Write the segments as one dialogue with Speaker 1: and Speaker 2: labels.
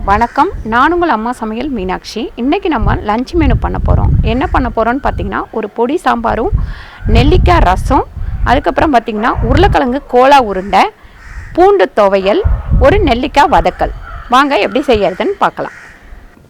Speaker 1: வணக்கம், நான் உங்கள் அம்மா சமையல் மீனாட்சி. இன்றைக்கி நம்ம லஞ்ச் மெனு பண்ண போகிறோம். என்ன பண்ண போகிறோன்னு பார்த்திங்கன்னா, ஒரு பொடி சாம்பாரும் நெல்லிக்காய் ரசம், அதுக்கப்புறம் பார்த்திங்கன்னா உருளைக்கிழங்கு கோலா உருண்டை, பூண்டு துவையல், ஒரு நெல்லிக்காய் வதக்கல். வாங்க எப்படி செய்யறதுன்னு பார்க்கலாம்.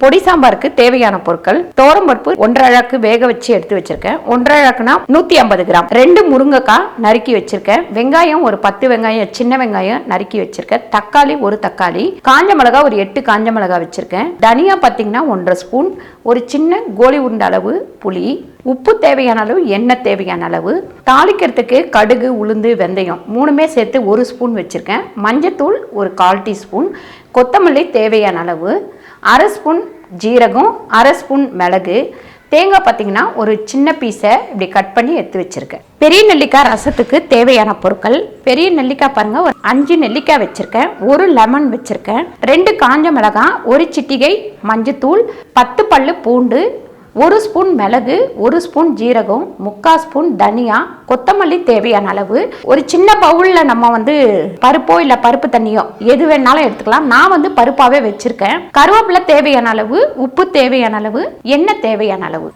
Speaker 1: பொடி சாம்பாருக்கு தேவையான பொருட்கள்: தோரம்பருப்பு 1.5 அழாக்கு வேக வச்சு எடுத்து வச்சிருக்கேன். 1.5 அழாக்குனா 150 கிராம். 2 முருங்கைக்காய் நறுக்கி வச்சிருக்கேன். வெங்காயம் ஒரு 10 வெங்காயம், சின்ன வெங்காயம் நறுக்கி வச்சிருக்கேன். தக்காளி ஒரு தக்காளி, காஞ்ச மிளகா ஒரு 8 காஞ்ச மிளகா வச்சிருக்கேன். தனியா பார்த்தீங்கன்னா 1.5 ஸ்பூன், ஒரு சின்ன கோலி உருண்டை அளவு புளி, உப்பு தேவையான அளவு, எண்ணெய் தேவையான அளவு, தாளிக்கிறதுக்கு கடுகு, உளுந்து, வெந்தயம் 3மே சேர்த்து 1 ஸ்பூன் வச்சிருக்கேன். மஞ்சத்தூள் ஒரு 1/4 டீஸ்பூன், கொத்தமல்லி தேவையான அளவு, 1/2 ஸ்பூன் ஜீரகம், 1/2 ஸ்பூன் மிளகு, தேங்காய் பார்த்தீங்கன்னா ஒரு சின்ன பீஸை இப்படி கட் பண்ணி எடுத்து வச்சிருக்கேன். பெரிய நெல்லிக்காய் ரசத்துக்கு தேவையான பொருட்கள்: பெரிய நெல்லிக்காய் பாருங்க, ஒரு 5 நெல்லிக்காய் வச்சிருக்கேன், 1 லெமன் வச்சிருக்கேன், 2 காஞ்ச மிளகாய், 1 சிட்டிகை மஞ்சத்தூள், 10 பல்லு பூண்டு, 1 ஸ்பூன் மிளகு, 1 ஸ்பூன் ஜீரகம், 3/4 ஸ்பூன் தனியா, கொத்தமல்லி தேவையான அளவு. ஒரு சின்ன பவுலில் நம்ம பருப்போ இல்லை பருப்பு தண்ணியோ எது வேணாலும் எடுத்துக்கலாம். நான் பருப்பாகவே வச்சுருக்கேன். கருவேப்பிலை தேவையான அளவு, உப்பு தேவையான அளவு, எண்ணெய் தேவையான அளவு.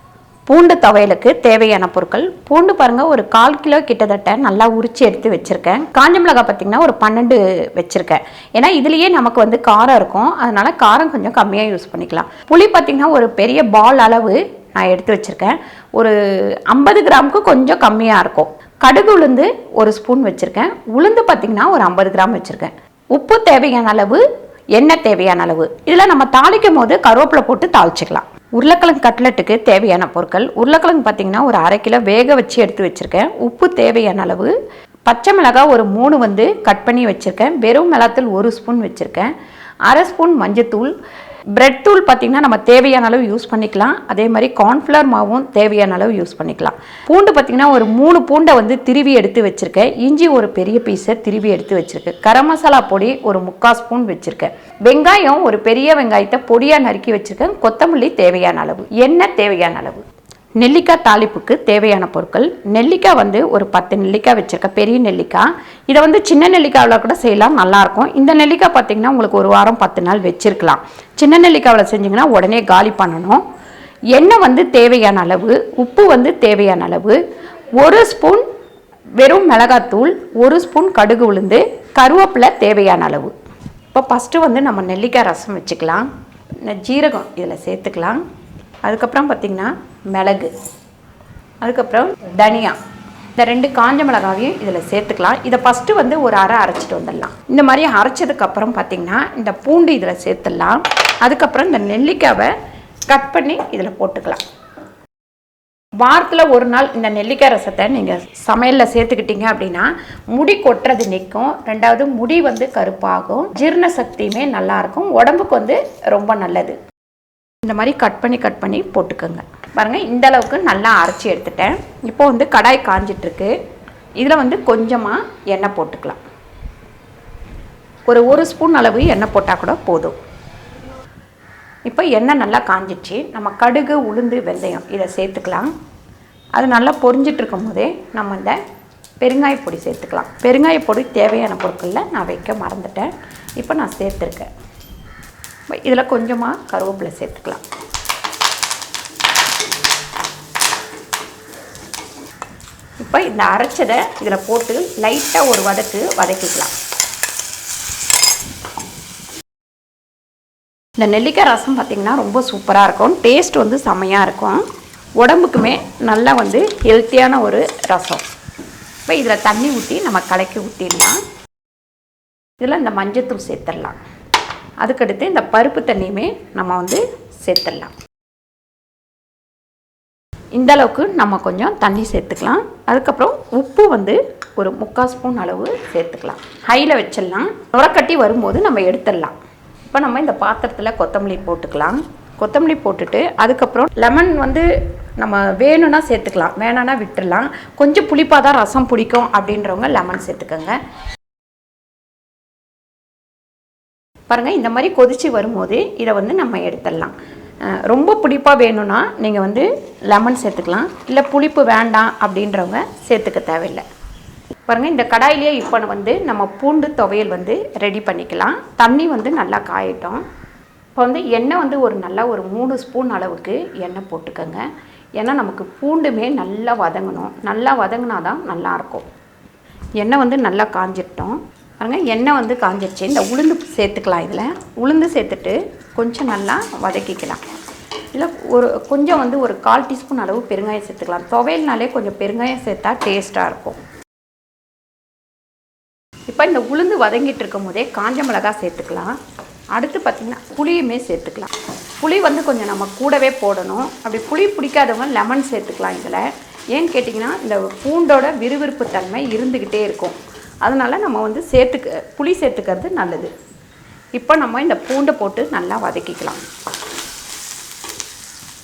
Speaker 1: பூண்டு துவையலுக்கு தேவையான பொருட்கள்: பூண்டு பாருங்க, ஒரு 1/4 கிலோ கிட்டத்தட்ட நல்லா உரிச்சு எடுத்து வச்சிருக்கேன். காஞ்ச மிளகாய் பார்த்தீங்கன்னா ஒரு 12 வச்சிருக்கேன். ஏன்னா இதுலயே நமக்கு காரம் இருக்கும், அதனால காரம் கொஞ்சம் கம்மியாக யூஸ் பண்ணிக்கலாம். புளி பார்த்தீங்கன்னா ஒரு பெரிய பால் அளவு நான் எடுத்து வச்சிருக்கேன். ஒரு 50 கிராமுக்கு கொஞ்சம் கம்மியாக இருக்கும். கடுகு உளுந்து 1 ஸ்பூன் வச்சிருக்கேன். உளுந்து பார்த்தீங்கன்னா ஒரு 50 கிராம் வச்சிருக்கேன். உப்பு தேவையான அளவு, எண்ணெய் தேவையான அளவு. இதில் நம்ம தாளிக்கும் போது கருவேப்பிலை போட்டு தாளிச்சிக்கலாம். உருளைக்கிழங்கு கட்லெட்டுக்கு தேவையான பொருட்கள்: உருளைக்கிழங்கு பார்த்தீங்கன்னா ஒரு 1/2 கிலோ வேக வச்சு எடுத்து வச்சுருக்கேன். உப்பு தேவையான அளவு, பச்சை மிளகாய் ஒரு 3 கட் பண்ணி வச்சுருக்கேன். வெறும் மிளகாத்தூள் 1 ஸ்பூன் வச்சுருக்கேன். 1/2 ஸ்பூன் மஞ்சத்தூள். பிரெட் தூள் பார்த்திங்கன்னா நம்ம தேவையான அளவு யூஸ் பண்ணிக்கலாம். அதே மாதிரி கார்ன்ஃப்ளவர் மாவும் தேவையான அளவு யூஸ் பண்ணிக்கலாம். பூண்டு பார்த்திங்கன்னா ஒரு 3 பூண்டை திருவி எடுத்து வச்சுருக்கேன். இஞ்சி ஒரு பெரிய பீஸை திருவி எடுத்து வச்சுருக்கேன். கரம் மசாலா பொடி ஒரு 3/4 ஸ்பூன் வச்சுருக்கேன். வெங்காயம் ஒரு பெரிய வெங்காயத்தை பொடியாக நறுக்கி வச்சுருக்கேன். கொத்தமல்லி தேவையான அளவு, எண்ணெய் தேவையான அளவு. நெல்லிக்காய் தாளிப்புக்கு தேவையான பொருட்கள்: நெல்லிக்காய் ஒரு 10 நெல்லிக்காய் வச்சுருக்கேன், பெரிய நெல்லிக்காய். இதை சின்ன நெல்லிக்காயில் கூட செய்யலாம், நல்லாயிருக்கும். இந்த நெல்லிக்காய் பார்த்திங்கன்னா உங்களுக்கு 1 வாரம் 10 நாள் வச்சுருக்கலாம். சின்ன நெல்லிக்காவில் செஞ்சிங்கன்னா உடனே காலி பண்ணணும். எண்ணெய் தேவையான அளவு, உப்பு தேவையான அளவு, 1 ஸ்பூன் வெறும் மிளகாத்தூள், 1 ஸ்பூன் கடுகு உளுந்து, கருவேப்பிலை தேவையான அளவு. இப்போ ஃபஸ்ட்டு நம்ம நெல்லிக்காய் ரசம் வச்சுக்கலாம். ஜீரகம் இதில் சேர்த்துக்கலாம். அதுக்கப்புறம் பார்த்திங்கன்னா மிளகு, அதுக்கப்புறம் தனியா, இந்த 2 காஞ்ச மிளகாவையும் இதில் சேர்த்துக்கலாம். இதை ஃபஸ்ட்டு ஒரு அரை அரைச்சிட்டு வந்துடலாம். இந்த மாதிரி அரைச்சதுக்கப்புறம் பார்த்திங்கன்னா இந்த பூண்டு இதில் சேர்த்துடலாம். அதுக்கப்புறம் இந்த நெல்லிக்காவை கட் பண்ணி இதில் போட்டுக்கலாம். வாரத்தில் 1 நாள் இந்த நெல்லிக்காய் ரசத்தை நீங்கள் சமையலில் சேர்த்துக்கிட்டீங்க அப்படின்னா முடி கொட்டுறது நிற்கும். 2வது முடி கருப்பாகும், ஜீரண சக்தியுமே நல்லாயிருக்கும், உடம்புக்கு ரொம்ப நல்லது. இந்த மாதிரி கட் பண்ணி போட்டுக்கோங்க. பாருங்கள், இந்த அளவுக்கு நல்லா அரைச்சி எடுத்துட்டேன். இப்போ கடாய் காஞ்சிட்ருக்கு. இதில் கொஞ்சமாக எண்ணெய் போட்டுக்கலாம். ஒரு 1 ஸ்பூன் அளவு எண்ணெய் போட்டால் கூட போதும். இப்போ எண்ணெய் நல்லா காஞ்சிடுச்சு. நம்ம கடுகு, உளுந்து, வெந்தயம் இதை சேர்த்துக்கலாம். அது நல்லா பொரிஞ்சிட்டு இருக்கும் போதே நம்ம இந்த பெருங்காய பொடி சேர்த்துக்கலாம். பெருங்காய பொடி தேவையான பொருட்களில் நான் வைக்க மறந்துட்டேன், இப்போ நான் சேர்த்துருக்கேன். இதில் கொஞ்சமாக கருவேப்பிலை சேர்த்துக்கலாம். இப்போ இந்த அரைச்சதை இதில் போட்டு லைட்டாக ஒரு வதக்கிக்கலாம். இந்த நெல்லிக்காய் ரசம் பார்த்திங்கன்னா ரொம்ப சூப்பராக இருக்கும். டேஸ்ட் செம்மையாக இருக்கும். உடம்புக்குமே நல்லா ஹெல்த்தியான ஒரு ரசம். இப்போ இதில் தண்ணி ஊற்றி நம்ம கலக்கி ஊற்றிடலாம். இதில் இந்த மஞ்சத்தூள் சேர்த்துடலாம். அதுக்கடுத்து இந்த பருப்பு தண்ணியுமே நம்ம சேர்த்துடலாம். இந்த அளவுக்கு நம்ம கொஞ்சம் தண்ணி சேர்த்துக்கலாம். அதுக்கப்புறம் உப்பு ஒரு 3/4 ஸ்பூன் அளவு சேர்த்துக்கலாம். ஹையில் வச்சிடலாம். நுரக்கட்டி வரும்போது நம்ம எடுத்துடலாம். இப்போ நம்ம இந்த பாத்திரத்தில் கொத்தமல்லி போட்டுக்கலாம். கொத்தமல்லி போட்டுட்டு அதுக்கப்புறம் லெமன் நம்ம வேணும்னா சேர்த்துக்கலாம், வேணான்னா விட்டுடலாம். கொஞ்சம் புளிப்பாக தான் ரசம் பிடிக்கும் அப்படின்றவங்க லெமன் சேர்த்துக்கோங்க. பாருங்கள், இந்த மாதிரி கொதித்து வரும்போது இதை நம்ம எடுத்துடலாம். ரொம்ப புளிப்பாக வேணும்னா நீங்கள் லெமன் சேர்த்துக்கலாம். இல்லை புளிப்பு வேண்டாம் அப்படின்றவங்க சேர்த்துக்க தேவையில்லை. பாருங்கள், இந்த கடாயிலேயே இப்போ நம்ம பூண்டு துவையல் ரெடி பண்ணிக்கலாம். தண்ணி நல்லா காயட்டும். இப்போ வந்து எண்ணெய் வந்து ஒரு நல்லா ஒரு 3 ஸ்பூன் அளவுக்கு எண்ணெய் போட்டுக்கோங்க. ஏன்னா நமக்கு பூண்டுமே நல்லா வதங்கணும். நல்லா வதங்கினா தான் நல்லாயிருக்கும். எண்ணெய் வந்து நல்லா காஞ்சிட்டோம் பாருங்கள். எண்ணெய் வந்து காஞ்சிடுச்சு. இந்த உளுந்து சேர்த்துக்கலாம். இதில் உளுந்து சேர்த்துட்டு கொஞ்சம் நல்லா வதக்கிக்கலாம். இல்லை கொஞ்சம் வந்து ஒரு 1/4 டீஸ்பூன் அளவு பெருங்காயம் சேர்த்துக்கலாம். துவையல்னாலே கொஞ்சம் பெருங்காயம் சேர்த்தா டேஸ்ட்டாக இருக்கும். இப்போ இந்த உளுந்து வதங்கிட்டு இருக்கும் போதே காஞ்ச மிளகாய் சேர்த்துக்கலாம். அடுத்து பார்த்திங்கன்னா புளியுமே சேர்த்துக்கலாம். புளி வந்து கொஞ்சம் நம்ம கூடவே போடணும். அப்படி புளி பிடிக்காதவங்க லெமன் சேர்த்துக்கலாம். இதில் ஏன்னு கேட்டிங்கன்னா இந்த பூண்டோட விறுவிறுப்பு தன்மை இருந்துக்கிட்டே இருக்கும். அதனால் நம்ம வந்து புளி சேர்த்துக்கிறது நல்லது. இப்போ நம்ம இந்த பூண்டை போட்டு நல்லா வதக்கிக்கலாம்.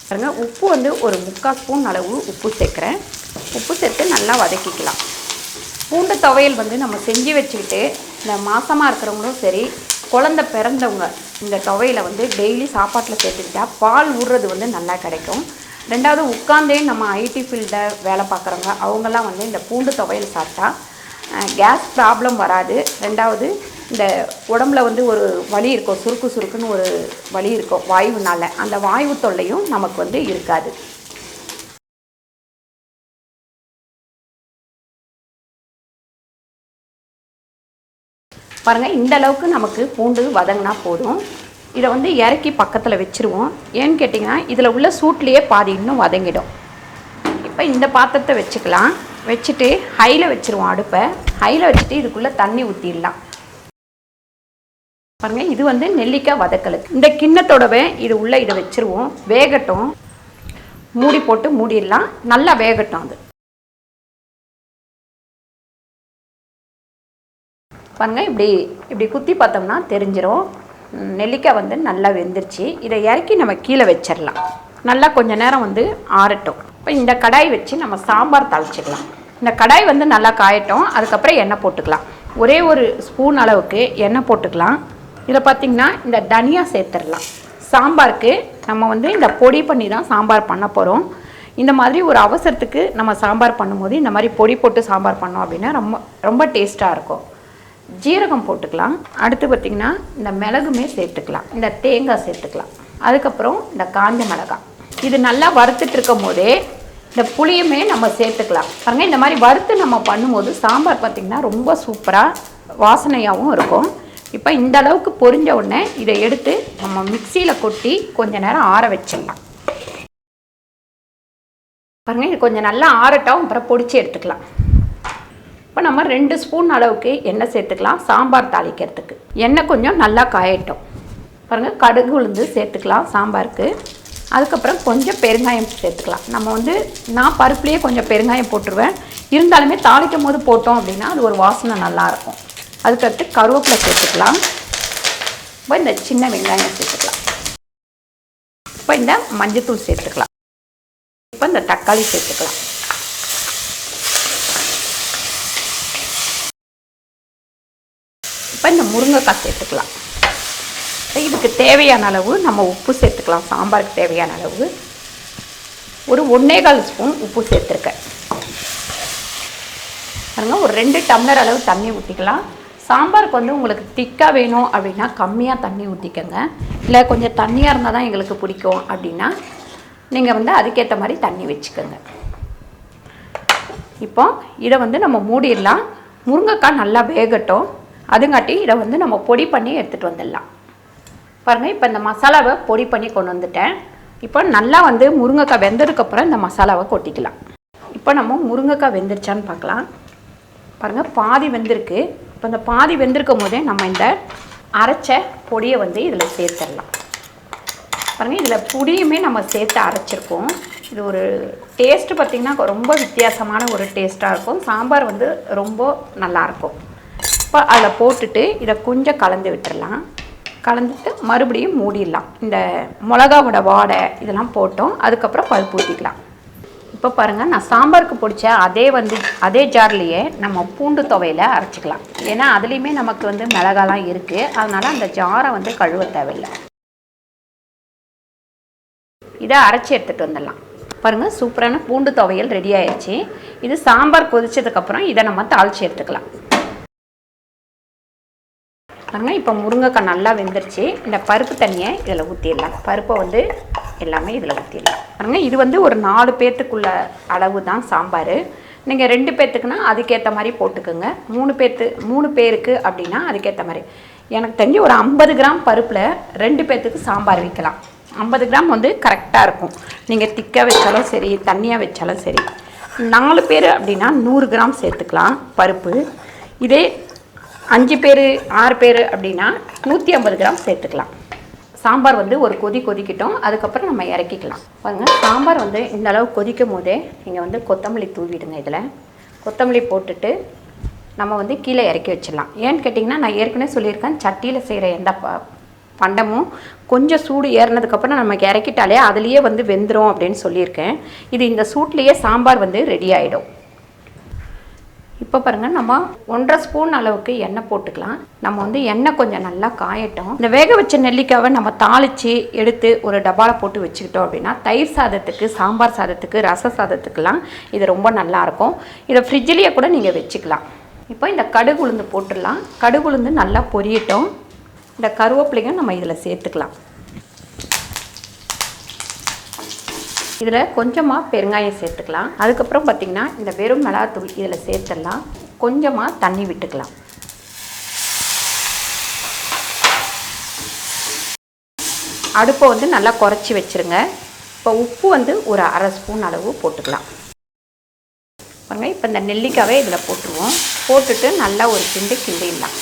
Speaker 1: பாருங்க, உப்பு வந்து ஒரு 3/4 ஸ்பூன் அளவு உப்பு சேர்க்குறேன். உப்பு சேர்த்து நல்லா வதக்கிக்கலாம். பூண்டு துவையல் வந்து நம்ம செஞ்சு வச்சுக்கிட்டு இந்த மாசமாக இருக்கிறவங்களும் சரி, குழந்தை பிறந்தவங்க இந்த துவையலை வந்து டெய்லி சாப்பாட்டில் சேர்த்துக்கிட்டா பால் ஊறுறது வந்து நல்லா கிடைக்கும். ரெண்டாவது உட்காந்தே நம்ம ஐடி ஃபீல்டில் வேலை பார்க்குறவங்க அவங்கெல்லாம் வந்து இந்த பூண்டு துவையல் சாப்பிட்டா கேஸ் ப்ராப்ளம் வராது. ரெண்டாவது இந்த உடம்புல வந்து ஒரு வலி இருக்கும், சுருக்கு சுருக்குன்னு ஒரு வலி இருக்கும் வாயுனால. அந்த வாயு தொல்லையும் நமக்கு வந்து இருக்காது. பாருங்கள், இந்த அளவுக்கு நமக்கு பூண்டு வதங்கினா போதும். இதை வந்து இறக்கி பக்கத்தில் வச்சுருவோம். ஏன்னு கேட்டிங்கன்னா இதில் உள்ள சூட்லேயே பாதி இன்னும் வதங்கிடும். இப்போ இந்த பாத்திரத்தை வச்சுக்கலாம். வச்சுட்டு ஹையில் வச்சுருவோம். அடுப்பை ஹையில் வச்சுட்டு இதுக்குள்ளே தண்ணி ஊற்றிடலாம். பாருங்கள், இது வந்து நெல்லிக்காய் வதக்கலுக்கு. இந்த கிண்ணத்தோடவே இது உள்ளே இதை வச்சுருவோம். வேகட்டும். மூடி போட்டு மூடிடலாம். நல்லா வேகட்டும். அது பாருங்கள், இப்படி குத்தி பார்த்தோம்னா தெரிஞ்சிடும் நெல்லிக்காய் வந்து நல்லா வெந்துருச்சு. இதை இறக்கி நம்ம கீழே வச்சிடலாம். நல்லா கொஞ்சம் நேரம் வந்து ஆறட்டும். இப்போ இந்த கடாய் வச்சு நம்ம சாம்பார் தாளிச்சிக்கலாம். இந்த கடாய் வந்து நல்லா காயட்டும். அதுக்கப்புறம் எண்ணெய் போட்டுக்கலாம். ஒரே ஒரு ஸ்பூன் அளவுக்கு எண்ணெய் போட்டுக்கலாம். இதில் பார்த்திங்கன்னா இந்த தனியா சேர்த்துடலாம். சாம்பாருக்கு நம்ம வந்து இந்த பொடி பண்ணி தான் சாம்பார் பண்ண போகிறோம். இந்த மாதிரி ஒரு அவசரத்துக்கு நம்ம சாம்பார் பண்ணும்போது இந்த மாதிரி பொடி போட்டு சாம்பார் பண்ணோம் அப்படின்னா ரொம்ப ரொம்ப டேஸ்ட்டாக இருக்கும். ஜீரகம் போட்டுக்கலாம். அடுத்து பார்த்திங்கன்னா இந்த மிளகுமே சேர்த்துக்கலாம். இந்த தேங்காய் சேர்த்துக்கலாம். அதுக்கப்புறம் இந்த காஞ்ச மிளகாய். இது நல்லா வறுத்துட்டு இருக்கும் போதே இந்த புளியுமே நம்ம சேர்த்துக்கலாம். பாருங்கள், இந்த மாதிரி வறுத்து நம்ம பண்ணும்போது சாம்பார் பார்த்திங்கன்னா ரொம்ப சூப்பராக வாசனையாகவும் இருக்கும். இப்போ இந்த அளவுக்கு பொரிஞ்ச உடனே இதை எடுத்து நம்ம மிக்சியில் கொட்டி கொஞ்சம் நேரம் ஆற வச்சிடலாம். பாருங்கள், இது கொஞ்சம் நல்லா ஆறட்டும். அப்புறம் பொடிச்சு எடுத்துக்கலாம். இப்போ நம்ம 2 ஸ்பூன் அளவுக்கு எண்ணெய் சேர்த்துக்கலாம் சாம்பார் தாளிக்கிறதுக்கு. எண்ணெய் கொஞ்சம் நல்லா காயட்டும். பாருங்கள், கடுகு உளுந்து சேர்த்துக்கலாம் சாம்பாருக்கு. அதுக்கப்புறம் கொஞ்சம் பெருங்காயம் சேர்த்துக்கலாம். நம்ம வந்து நான் பருப்புலேயே கொஞ்சம் பெருங்காயம் போட்டுருவேன். இருந்தாலுமே தாளிக்கும் போது போட்டோம் அப்படின்னா அது ஒரு வாசனை நல்லாயிருக்கும். அதுக்கடுத்து கருவேப்பிலை சேர்த்துக்கலாம். இப்போ இந்த சின்ன வெங்காயம் சேர்த்துக்கலாம். இப்போ இந்த மஞ்சத்தூள் சேர்த்துக்கலாம். இப்போ இந்த தக்காளி சேர்த்துக்கலாம். இப்போ இந்த முருங்கைக்காய் சேர்த்துக்கலாம். இதுக்கு தேவையான அளவு நம்ம உப்பு சேர்த்துக்கலாம். சாம்பாருக்கு தேவையான அளவு ஒரு 1.25 ஸ்பூன் உப்பு சேர்த்துருக்கேன். பாருங்கள், ஒரு 2 டம்ளர் அளவு தண்ணி ஊற்றிக்கலாம். சாம்பாருக்கு வந்து உங்களுக்கு திக்காக வேணும் அப்படின்னா கம்மியாக தண்ணி ஊற்றிக்கங்க. இல்லை கொஞ்சம் தண்ணியாக இருந்தால் தான் எங்களுக்கு பிடிக்கும் அப்படின்னா நீங்கள் வந்து அதுக்கேற்ற மாதிரி தண்ணி வச்சுக்கோங்க. இப்போ இதை வந்து நம்ம மூடிடலாம். முருங்கைக்காய் நல்லா வேகட்டும். அதுங்காட்டி இதை வந்து நம்ம பொடி பண்ணி எடுத்துகிட்டு வந்துடலாம். பாருங்கள், இப்போ இந்த மசாலாவை பொடி பண்ணி கொண்டு வந்துட்டேன். இப்போ நல்லா வந்து முருங்கைக்காய் வெந்ததுக்கப்புறம் இந்த மசாலாவை கொட்டிக்கலாம். இப்போ நம்ம முருங்கைக்காய் வெந்துருச்சான்னு பார்க்கலாம். பாருங்கள், பாதி வெந்திருக்கு. இப்போ இந்த பாதி வெந்திருக்கும் போதே நம்ம இந்த அரைச்ச பொடியை வந்து இதில் சேர்த்துடலாம். பாருங்கள், இதில் பொடியுமே நம்ம சேர்த்து அரைச்சிருக்கோம். இது ஒரு டேஸ்ட்டு பார்த்திங்கன்னா ரொம்ப வித்தியாசமான ஒரு டேஸ்ட்டாக இருக்கும். சாம்பார் வந்து ரொம்ப நல்லாயிருக்கும். இப்போ அதில் போட்டுட்டு இதை கொஞ்சம் கலந்து விட்டுடலாம். கலந்துட்டு மறுபடியும் மூடிடலாம். இந்த மிளகாவோட வாடை இதெல்லாம் போட்டோம். அதுக்கப்புறம் பருப்பு ஊற்றிக்கலாம். இப்போ பாருங்கள், நான் சாம்பாருக்கு பிடிச்ச அதே ஜார்லேயே நம்ம பூண்டு துவையில் அரைச்சிக்கலாம். ஏன்னா அதுலேயுமே நமக்கு வந்து மிளகாலாம் இருக்குது. அதனால் அந்த ஜாரை வந்து கழுவ தேவையில்லை. இதை அரைச்சி எடுத்துகிட்டு வந்துடலாம். பாருங்கள், சூப்பரான பூண்டு துவையல் ரெடி ஆயிடுச்சு. இது சாம்பார் கொதிச்சதுக்கப்புறம் இதை நம்ம தாளித்து எடுத்துக்கலாம். பாருங்கள் இப்போ முருங்கைக்காய் நல்லா வெந்துருச்சு. இந்த பருப்பு தண்ணியை இதில் ஊற்றிடலாம். பருப்பை வந்து எல்லாமே இதில் ஊற்றிடலாம். பாருங்கள் இது வந்து ஒரு 4 பேர்த்துக்குள்ள அளவு தான் சாம்பார். நீங்கள் 2 பேர்த்துக்குன்னா அதுக்கேற்ற மாதிரி போட்டுக்கோங்க. 3 பேருக்கு அப்படின்னா அதுக்கேற்ற மாதிரி. எனக்கு தெரிஞ்சு ஒரு 50 கிராம் பருப்பில் 2 பேர்த்துக்கு சாம்பார் வைக்கலாம். 50 கிராம் வந்து கரெக்டாக இருக்கும். நீங்கள் திக்காக வச்சாலும் சரி, தண்ணியாக வச்சாலும் சரி. 4 பேர் அப்படின்னா 100 கிராம் சேர்த்துக்கலாம் பருப்பு. இதே 5 பேர் 6 பேர் அப்படின்னா 150 கிராம் சேர்த்துக்கலாம். சாம்பார் வந்து ஒரு கொதிக்கட்டும். அதுக்கப்புறம் நம்ம இறக்கிக்கலாம். பாருங்கள் சாம்பார் வந்து இந்த அளவு கொதிக்கும் போதே நீங்கள் வந்து கொத்தமல்லி தூவிடுங்க. இதில் கொத்தமல்லி போட்டுட்டு நம்ம வந்து கீழே இறக்கி வச்சிடலாம். ஏன்னு கேட்டிங்கன்னா நான் ஏற்கனவே சொல்லியிருக்கேன், சட்டியில் செய்கிற எந்த பண்டமும் கொஞ்சம் சூடு ஏறினதுக்கப்புறம் நமக்கு இறக்கிட்டாலே அதுலேயே வந்து வெந்துடும் அப்படின்னு சொல்லியிருக்கேன். இது இந்த சூட்லேயே சாம்பார் வந்து ரெடி ஆகிடும். இப்போ பாருங்கள் நம்ம 1.5 ஸ்பூன் அளவுக்கு எண்ணெய் போட்டுக்கலாம். நம்ம வந்து எண்ணெய் கொஞ்சம் நல்லா காயட்டும். இந்த வேக வச்ச நெல்லிக்காவை நம்ம தாளித்து எடுத்து ஒரு டப்பாவில் போட்டு வச்சுக்கிட்டோம் அப்படின்னா தயிர் சாதத்துக்கு, சாம்பார் சாதத்துக்கு, ரச சாதத்துக்கெலாம் இது ரொம்ப நல்லாயிருக்கும். இதை ஃப்ரிட்ஜிலேயே கூட நீங்கள் வச்சுக்கலாம். இப்போ இந்த கடுகு உளுந்து போட்டுடலாம். கடுகு உளுந்து நல்லா பொரியட்டும். இந்த கருவேப்பிலையும் நம்ம இதில் சேர்த்துக்கலாம். இதில் கொஞ்சமாக பெருங்காயம் சேர்த்துக்கலாம். அதுக்கப்புறம் பார்த்திங்கன்னா இந்த வெறும் மிளகாத்தூள் இதில் சேர்த்துடலாம். கொஞ்சமாக தண்ணி விட்டுக்கலாம். அடுப்பை வந்து நல்லா குறைச்சி வச்சுருங்க. இப்போ உப்பு வந்து ஒரு 1/2 ஸ்பூன் அளவு போட்டுக்கலாம். பாருங்கள் இப்போ இந்த நெல்லிக்காவே இதில் போட்டுருவோம். போட்டுட்டு நல்லா ஒரு கிண்டிடலாம்.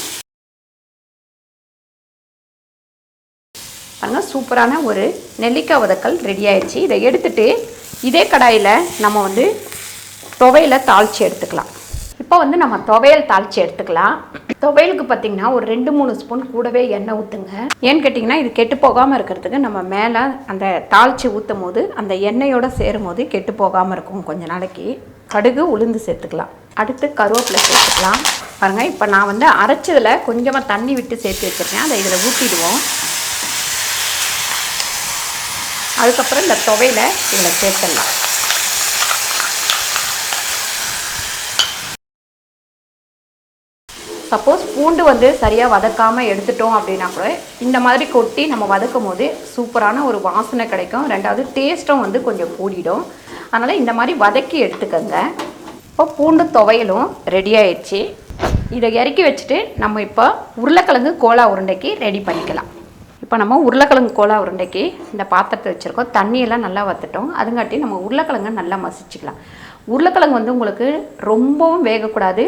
Speaker 1: பாருங்கள் சூப்பரான ஒரு நெல்லிக்காய் வதக்கல் ரெடி ஆயிடுச்சு. இதை எடுத்துகிட்டு இதே கடாயில் நம்ம வந்து துவையலை தாளித்து எடுத்துக்கலாம். இப்போ வந்து நம்ம துவையல் தாளித்து எடுத்துக்கலாம். துவையலுக்கு பார்த்திங்கன்னா ஒரு 2-3 ஸ்பூன் கூடவே எண்ணெய் ஊற்றுங்க. ஏன்னு கேட்டிங்கன்னா இது கெட்டு போகாமல் இருக்கிறதுக்கு நம்ம மேலே அந்த தாளித்து ஊற்றும் போது அந்த எண்ணெயோடு சேரும் போது கெட்டு போகாமல் இருக்கும் கொஞ்ச நாளைக்கு. கடுகு உளுந்து சேர்த்துக்கலாம். அடுத்து கருவேப்பிலை சேர்த்துக்கலாம். பாருங்கள் இப்போ நான் வந்து அரைச்சதில் கொஞ்சமாக தண்ணி விட்டு சேர்த்து வச்சுருக்கேன். அதை இதில் ஊற்றிடுவோம். அதுக்கப்புறம் இந்த துவையில இதில் சேர்த்துடலாம். சப்போஸ் பூண்டு வந்து சரியாக வதக்காமல் எடுத்துட்டோம் அப்படின்னா கூட இந்த மாதிரி கொட்டி நம்ம வதக்கும் போது சூப்பரான ஒரு வாசனை கிடைக்கும். 2வது டேஸ்ட்டும் வந்து கொஞ்சம் கூடிடும். அதனால் இந்த மாதிரி வதக்கி எடுத்துக்கோங்க. இப்போ பூண்டு துவையலும் ரெடி ஆயிடுச்சு. இதை இறக்கி வச்சுட்டு நம்ம இப்போ உருளைக்கிழங்கு கோலா உருண்டைக்கு ரெடி பண்ணிக்கலாம். இப்போ நம்ம உருளைக்கிழங்கு கோலா உருண்டைக்கு இந்த பாத்திரத்தை வச்சுருக்கோம். தண்ணியெல்லாம் நல்லா வற்றுட்டோம். அதுங்காட்டி நம்ம உருளைக்கிழங்கை நல்லா மசிச்சுக்கலாம். உருளைக்கிழங்கு வந்து உங்களுக்கு ரொம்பவும் வேகக்கூடாது,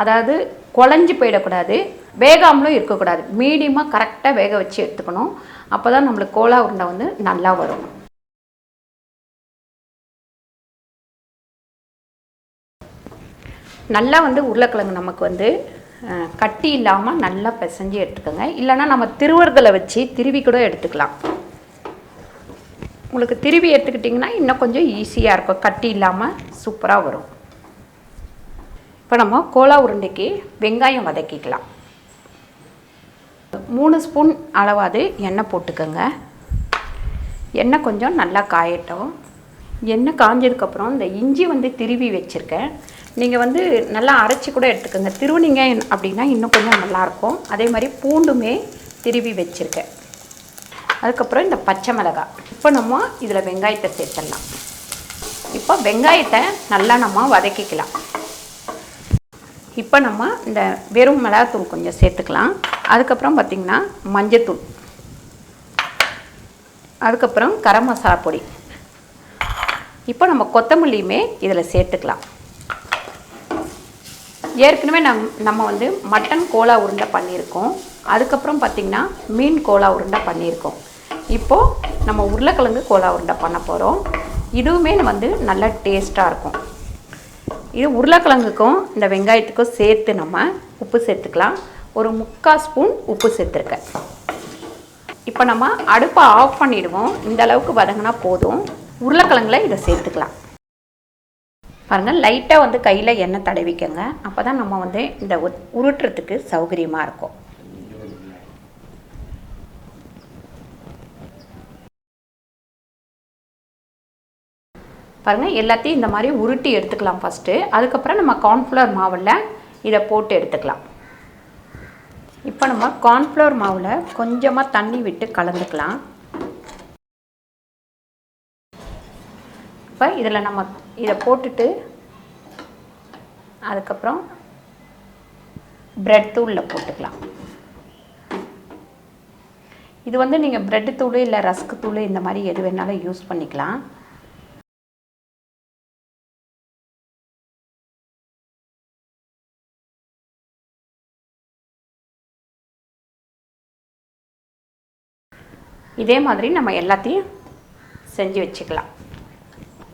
Speaker 1: அதாவது குழஞ்சி போயிடக்கூடாது, வேகாமலும் இருக்கக்கூடாது. மீடியமாக கரெக்டாக வேக வச்சு எடுத்துக்கணும். அப்போ தான் நம்மளுக்கு கோலா உருண்டை வந்து நல்லா வரும். நல்லா வந்து உருளைக்கிழங்கு நமக்கு வந்து கட்டி இல்லாமல் நல்லா பிசைஞ்சு எடுத்துக்கோங்க. இல்லைனா நம்ம திருவர்களை வச்சு திருவி கூட எடுத்துக்கலாம். உங்களுக்கு திருவி எடுத்துக்கிட்டிங்கன்னா இன்னும் கொஞ்சம் ஈஸியாக இருக்கும். கட்டி இல்லாமல் சூப்பராக வரும். இப்போ நம்ம கோலா உருண்டைக்கு வெங்காயம் வதக்கிக்கலாம். 3 ஸ்பூன் அளவாது எண்ணெய் போட்டுக்கோங்க. எண்ணெய் கொஞ்சம் நல்லா காயட்டும். எண்ணெய் காஞ்சதுக்கப்புறம் இந்த இஞ்சி வந்து திருவி வச்சுருக்கேன். நீங்கள் வந்து நல்லா அரைச்சி கூட எடுத்துக்கோங்க. திருவுனிங்க அப்படின்னா இன்னும் கொஞ்சம் நல்லாயிருக்கும். அதே மாதிரி பூண்டுமே திருவி வச்சுருக்கேன். அதுக்கப்புறம் இந்த பச்சை மிளகாய். இப்போ நம்ம இதில் வெங்காயத்தை சேர்த்துடலாம். இப்போ வெங்காயத்தை நல்லா நம்ம வதக்கிக்கலாம். இப்போ நம்ம இந்த வெறும் மிளகாத்தூள் கொஞ்சம் சேர்த்துக்கலாம். அதுக்கப்புறம் பார்த்திங்கன்னா மஞ்சத்தூள், அதுக்கப்புறம் கரம் மசாலா பொடி. இப்போ நம்ம கொத்தமல்லியுமே இதில் சேர்த்துக்கலாம். ஏற்கனவே நம்ம வந்து மட்டன் கோலா உருண்டை பண்ணியிருக்கோம். அதுக்கப்புறம் பார்த்திங்கன்னா மீன் கோலா உருண்டை பண்ணியிருக்கோம். இப்போது நம்ம உருளைக்கிழங்கு கோலா உருண்டை பண்ண போகிறோம். இதுவுமே வந்து நல்ல டேஸ்ட்டாக இருக்கும். இது உருளைக்கிழங்குக்கும் இந்த வெங்காயத்துக்கும் சேர்த்து நம்ம உப்பு சேர்த்துக்கலாம். ஒரு 3/4 ஸ்பூன் உப்பு சேர்த்துருக்கேன். இப்போ நம்ம அடுப்பை ஆஃப் பண்ணிவிடுவோம். இந்த அளவுக்கு வதங்கினா போதும். உருளைக்கிழங்குல இதை சேர்த்துக்கலாம். பாருங்கள் லைட்டாக வந்து கையில் எண்ணெய் தடவிக்கங்க. அப்போ தான் நம்ம வந்து இந்த உருட்டுறதுக்கு சௌகரியமாக இருக்கும். பாருங்கள் எல்லாத்தையும் இந்த மாதிரி உருட்டி எடுத்துக்கலாம் ஃபஸ்ட்டு. அதுக்கப்புறம் நம்ம கார்ன்ஃப்ளவர் மாவில் இதை போட்டு எடுத்துக்கலாம். இப்போ நம்ம கார்ன்ஃப்ளவர் மாவில் கொஞ்சமாக தண்ணி விட்டு கலந்துக்கலாம். இப்போ இதில் நம்ம இதை போட்டுட்டு அதுக்கப்புறம் பிரெட் தூளில் போட்டுக்கலாம். இது வந்து நீங்கள் பிரெட் தூள் இல்லை ரஸ்க்கு தூள் இந்த மாதிரி எது வேணாலும் யூஸ் பண்ணிக்கலாம். இதே மாதிரி நம்ம எல்லாத்தையும் செஞ்சு வச்சுக்கலாம்.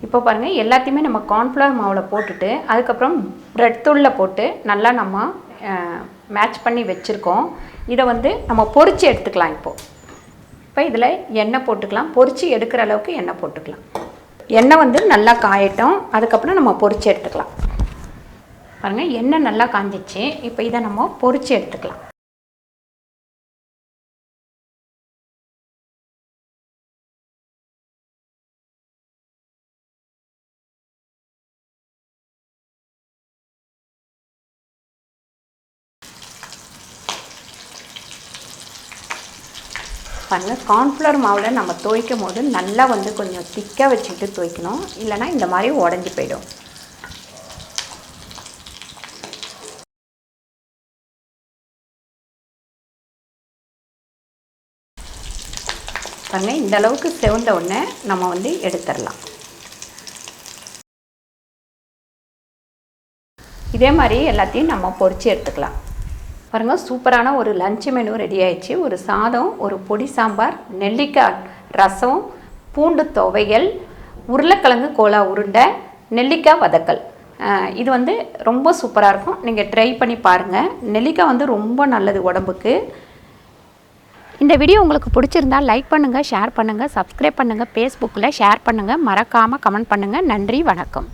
Speaker 1: இப்போ பாருங்கள், எல்லாத்தையுமே நம்ம கார்ன்ஃப்ளவர் மாவில் போட்டுட்டு அதுக்கப்புறம் பிரெட் தூளில் போட்டு நல்லா நம்ம மேட்ச் பண்ணி வச்சுருக்கோம். இதை வந்து நம்ம பொரித்து எடுத்துக்கலாம். இப்போ இதில் எண்ணெய் போட்டுக்கலாம். பொரித்து எடுக்கிற அளவுக்கு எண்ணெய் போட்டுக்கலாம். எண்ணெய் வந்து நல்லா காயட்டும். அதுக்கப்புறம் நம்ம பொரித்து எடுத்துக்கலாம். பாருங்கள், எண்ணெய் நல்லா காஞ்சிச்சு. இப்போ இதை நம்ம பொரித்து எடுத்துக்கலாம். பாருங்கள், கார்ன்ஃப்ளவர் மாவில் நம்ம துவைக்கும் போது நல்லா வந்து கொஞ்சம் திக்காக வச்சுக்கிட்டு துவைக்கணும். இல்லைனா இந்த மாதிரி உடஞ்சி போயிடும். பாருங்கள், இந்த அளவுக்கு செவந்த உடனே நம்ம வந்து எடுத்துடலாம். இதே மாதிரி எல்லாத்தையும் நம்ம பொரித்து எடுத்துக்கலாம். பாருங்கள், சூப்பரான ஒரு லஞ்ச் மெனு ரெடி ஆயிடுச்சு. ஒரு சாதம், ஒரு பொடி சாம்பார், நெல்லிக்காய் ரசம், பூண்டு துவையல், உருளைக்கிழங்கு கோலா உருண்டை, நெல்லிக்காய் வதக்கல். இது வந்து ரொம்ப சூப்பராக இருக்கும். நீங்கள் ட்ரை பண்ணி பாருங்கள். நெல்லிக்காய் வந்து ரொம்ப நல்லது உடம்புக்கு. இந்த வீடியோ உங்களுக்கு பிடிச்சிருந்தா லைக் பண்ணுங்கள், ஷேர் பண்ணுங்கள், சப்ஸ்கிரைப் பண்ணுங்கள், ஃபேஸ்புக்கில் ஷேர் பண்ணுங்கள், மறக்காமல் கமெண்ட் பண்ணுங்கள். நன்றி, வணக்கம்.